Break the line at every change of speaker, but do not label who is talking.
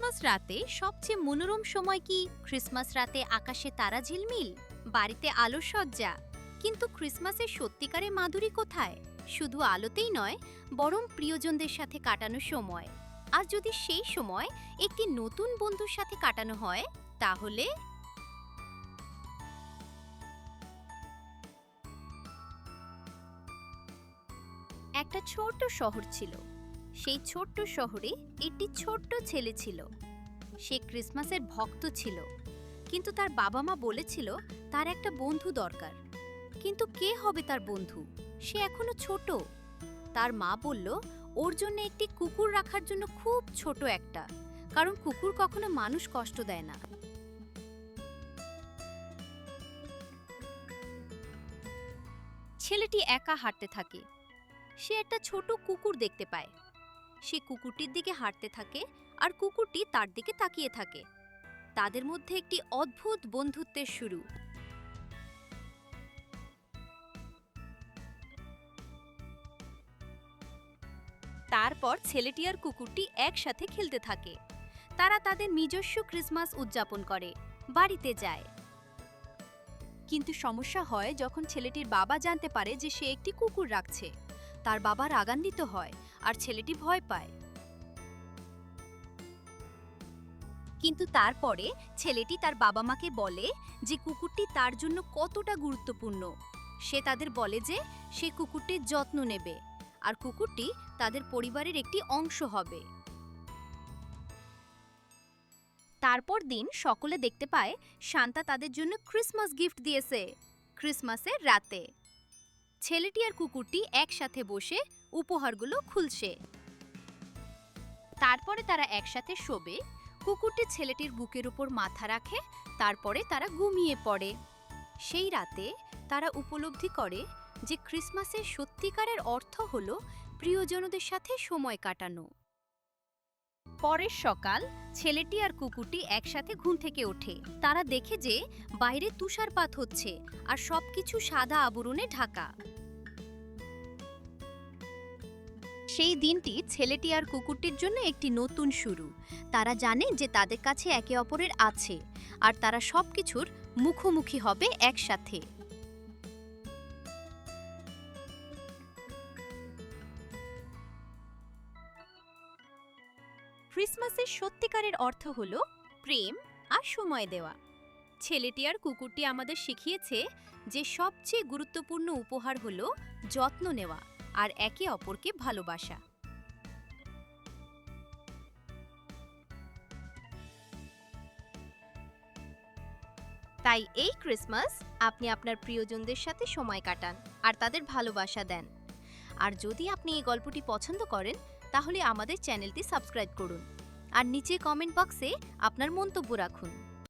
Christmas রাতে সবচেয়ে মনোরম সময় কি ক্রিসমাস রাতে আকাশে তারা ঝিলমিল, বাড়িতে আলোকসজ্জা? কিন্তু ক্রিসমাসের সত্যিকারের মাধুরী কোথায়? শুধু আলোতেই নয়, বরং প্রিয়জনদের সাথে কাটানো সময়। আর যদি সেই সময় একটি নতুন বন্ধুর সাথে কাটানো হয়, তাহলে একটা ছোট্ট শহর ছিল। সেই ছোট্ট শহরে একটি ছোট্ট ছেলে ছিল। সে ক্রিসমাসের ভক্ত ছিল, কিন্তু তার বাবা মা বলেছিল তার একটা বন্ধু দরকার। কিন্তু কে হবে তার বন্ধু? সে এখনো ছোট। তার মা বলল ওর জন্য একটি কুকুর রাখার জন্য, খুব ছোট একটা, কারণ কুকুর কখনো মানুষ কষ্ট দেয় না। ছেলেটি একা হাঁটতে থাকে। সে একটা ছোট কুকুর দেখতে পায়। সে কুকুরটির দিকে হাঁটতে থাকে, আর কুকুরটি তার দিকে তাকিয়ে থাকে। তাদের মধ্যে একটি অদ্ভুত বন্ধুত্বের শুরু। তারপর ছেলেটি আর কুকুরটি একসাথে খেলতে থাকে। তারা তাদের নিজস্ব ক্রিসমাস উদযাপন করে, বাড়িতে যায়। কিন্তু সমস্যা হয় যখন ছেলেটির বাবা জানতে পারে যে সে একটি কুকুর রাখছে। তার বাবা রাগান্বিত হয়, আর ছেলেটি ভয় পায়। কিন্তু তারপরে ছেলেটি তার বাবা মাকে বলে যে কুকুরটি তার জন্য কতটা গুরুত্বপূর্ণ। সে তাদের বলে যে সে কুকুরটির যত্ন নেবে, আর কুকুরটি তাদের পরিবারের একটি অংশ হবে। তারপর দিন সকলে দেখতে পায় সান্তা তাদের জন্য ক্রিসমাস গিফট দিয়েছে। ক্রিসমাসের রাতে ছেলেটি আর কুকুরটি একসাথে বসে উপহারগুলো খুলছে। তারপরে তারা একসাথে শোবে। কুকুরটি ছেলেটির বুকের উপর মাথা রাখে, তারপরে তারা ঘুমিয়ে পড়ে। সেই রাতে তারা উপলব্ধি করে যে ক্রিসমাসের সত্যিকারের অর্থ হলো প্রিয়জনদের সাথে সময় কাটানো। পরের সকাল ছেলেটি আর কুকুরটি একসাথে ঘুম থেকে ওঠে। তারা দেখে যে বাইরে তুষারপাত হচ্ছে, আর সবকিছু সাদা আবরণে ঢাকা। সেই দিনটি ছেলেটি আর কুকুরটির জন্য একটি নতুন শুরু। তারা জানে যে তাদের কাছে একে অপরের আছে, আর তারা সবকিছুর মুখোমুখি হবে একসাথে। ক্রিসমাসের সত্যিকারের অর্থ হলো প্রেম আর সময় দেওয়া। ছেলেটি আর কুকুরটি আমাদের শিখিয়েছে যে সবচেয়ে গুরুত্বপূর্ণ উপহার হলো যত্ন নেওয়া আর একে অপরকে ভালোবাসা। তাই এই ক্রিসমাস আপনি আপনার প্রিয়জনদের সাথে সময় কাটান আর তাদের ভালোবাসা দেন। আর যদি আপনি এই গল্পটি পছন্দ করেন, তাহলে আমাদের চ্যানেলটি সাবস্ক্রাইব করুন আর নিচে কমেন্ট বক্সে আপনার মন্তব্য রাখুন।